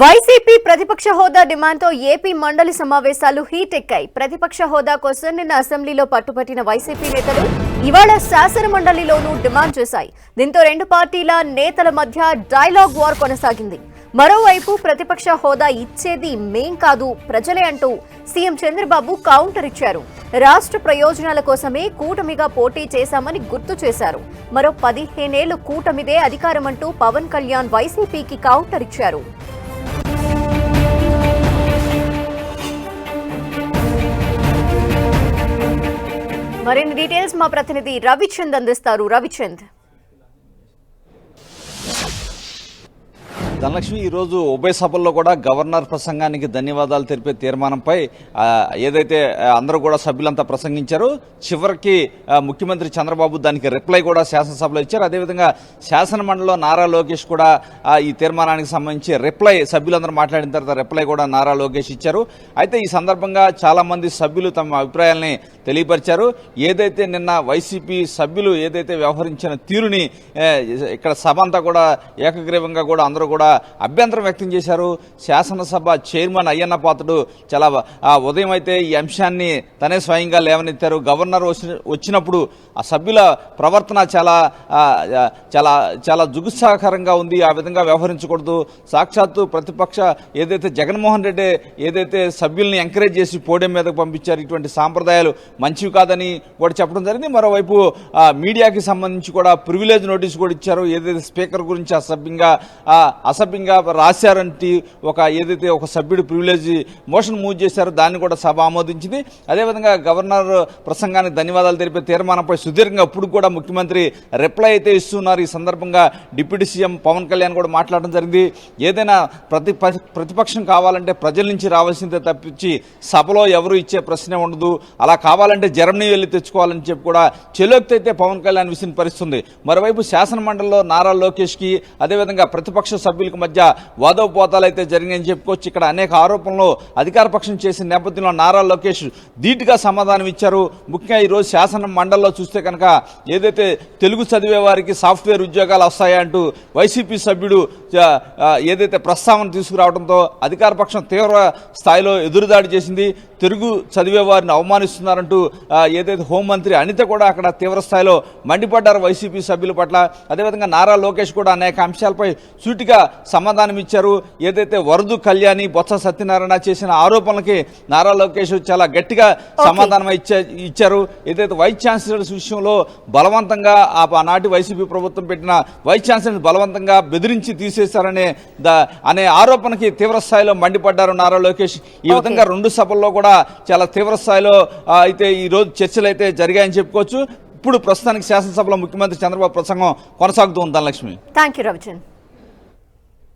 YCP ప్రతిపక్ష హోదా డిమాండ్తో AP మండలి సమావేశాలు హీట్ ఎక్కాయి. ప్రతిపక్ష హోదా కోసం నిన్న అసెంబ్లీలో పట్టుపట్టిన వైసీపీ నేతలు ఇవాళ శాసన మండలిలోనూ డిమాండ్ చేశాయి. దీంతో రెండు పార్టీల నేతల మధ్య డైలాగ్ వార్ కొనసాగింది. మరోవైపు ప్రతిపక్ష హోదా ఇచ్చేది మేం కాదు ప్రజలే అంటూ సీఎం చంద్రబాబు కౌంటర్ ఇచ్చారు. రాష్ట్ర ప్రయోజనాల కోసమే కూటమిగా పోటీ చేశామని గుర్తు చేశారు. మరో 15 ఏళ్లు కూటమిదే అధికారమంటూ పవన్ కళ్యాణ్ వైసీపీకి కౌంటర్ ఇచ్చారు. మరిన్ని డీటెయిల్స్ మా ప్రతినిధి రవిచంద్ అందిస్తారు. రవిచంద్, ధనలక్ష్మి, ఈరోజు ఉభయ సభల్లో కూడా గవర్నర్ ప్రసంగానికి ధన్యవాదాలు తెలిపే తీర్మానంపై ఏదైతే అందరూ కూడా సభ్యులంతా ప్రసంగించారు, చివరికి ముఖ్యమంత్రి చంద్రబాబు దానికి రిప్లై కూడా శాసనసభలో ఇచ్చారు. అదేవిధంగా శాసన మండలిలో నారా లోకేష్ కూడా ఈ తీర్మానానికి సంబంధించి రిప్లై, సభ్యులందరూ మాట్లాడిన తర్వాత రిప్లై కూడా నారా లోకేష్ ఇచ్చారు. అయితే ఈ సందర్భంగా చాలా మంది సభ్యులు తమ అభిప్రాయాల్ని తెలియపరిచారు. ఏదైతే నిన్న వైసీపీ సభ్యులు ఏదైతే వ్యవహరించిన తీరుని ఇక్కడ సభ అంతా కూడా ఏకగ్రీవంగా కూడా అందరూ కూడా అభ్యంతరం వ్యక్తం చేశారు. శాసనసభ చైర్మన్ అయ్యన్న పాత్రుడు చాలా ఉదయం అయితే ఈ అంశాన్ని తనే స్వయంగా లేవనెత్తారు. గవర్నర్ వచ్చినప్పుడు ఆ సభ్యుల ప్రవర్తన చాలా చాలా చాలా జుగుత్సాహకరంగా ఉంది, ఆ విధంగా వ్యవహరించకూడదు. సాక్షాత్తు ప్రతిపక్ష ఏదైతే జగన్మోహన్ రెడ్డి ఏదైతే సభ్యుల్ని ఎంకరేజ్ చేసి పోడియం మీదకు పంపించారు, ఇటువంటి సాంప్రదాయాలు మంచివి కాదని కూడా చెప్పడం జరిగింది. మరోవైపు మీడియాకి సంబంధించి కూడా ప్రివిలేజ్ నోటీస్ కూడా ఇచ్చారు. ఏదైతే స్పీకర్ గురించి అసభ్యంగా రాశారంటే ఏదైతే ఒక సభ్యుడు ప్రివిలేజ్ మోషన్ మూవ్ చేశారో దాన్ని కూడా సభ ఆమోదించింది. అదేవిధంగా గవర్నర్ ప్రసంగానికి ధన్యవాదాలు తెలిపే తీర్మానంపై సుదీర్ఘంగా ఇప్పుడు కూడా ముఖ్యమంత్రి రిప్లై అయితే ఇస్తున్నారు. ఈ సందర్భంగా డిప్యూటీ సీఎం పవన్ కళ్యాణ్ కూడా మాట్లాడడం జరిగింది. ఏదైనా ప్రతిపక్షం కావాలంటే ప్రజల నుంచి రావాల్సిందే తప్పించి సభలో ఎవరు ఇచ్చే ప్రశ్నే ఉండదు, అలా కావాలంటే జర్మనీ వెళ్ళి తెచ్చుకోవాలని చెప్పి కూడా చెలోక్తి అయితే పవన్ కళ్యాణ్ విసిరిపరుస్తుంది. మరోవైపు శాసన మండలిలో నారా లోకేష్ కి అదేవిధంగా ప్రతిపక్ష సభ్యులకు మధ్య వాదోపోతాలు అయితే జరిగాయని చెప్పుకోవచ్చు. ఇక్కడ అనేక ఆరోపణలు అధికార పక్షం చేసిన నేపథ్యంలో నారా లోకేష్ ధీటుగా సమాధానం ఇచ్చారు. ముఖ్యంగా ఈరోజు శాసన మండలిలో చూస్తే కనుక ఏదైతే తెలుగు చదివే వారికి సాఫ్ట్వేర్ ఉద్యోగాలు వస్తాయంటూ వైసీపీ సభ్యుడు ఏదైతే ప్రస్తావన తీసుకురావడంతో అధికార పక్షం తీవ్ర స్థాయిలో ఎదురుదాడి చేసింది. తెలుగు చదివే వారిని అవమానిస్తున్నారంటూ ఏదైతే హోంమంత్రి అనిత కూడా అక్కడ తీవ్ర స్థాయిలో మండిపడ్డారు వైసీపీ సభ్యుల పట్ల. అదేవిధంగా నారా లోకేష్ కూడా అనేక అంశాలపై సూటిగా సమాధానం ఇచ్చారు. ఏదైతే వరదు కళ్యాణి, బొత్స సత్యనారాయణ చేసిన ఆరోపణలకి నారా లోకేష్ చాలా గట్టిగా సమాధానం ఇచ్చారు. ఏదైతే వైస్ ఛాన్సలర్స్ విషయంలో బలవంతంగా ఆనాటి వైసీపీ ప్రభుత్వం పెట్టిన వైస్ ఛాన్సలర్ బలవంతంగా బెదిరించి తీసేశారనే ఆరోపణకి తీవ్ర స్థాయిలో మండిపడ్డారు నారా లోకేష్. ఈ విధంగా రెండు సభల్లో కూడా చాలా తీవ్ర స్థాయిలో అయితే ఈ రోజు చర్చలు అయితే జరిగాయని చెప్పుకోవచ్చు. ఇప్పుడు ప్రస్తుతానికి శాసనసభలో ముఖ్యమంత్రి చంద్రబాబు ప్రసంగం కొనసాగుతూ ఉంది. ధనలక్ష్మి, థాంక్యూ రవిచంద్.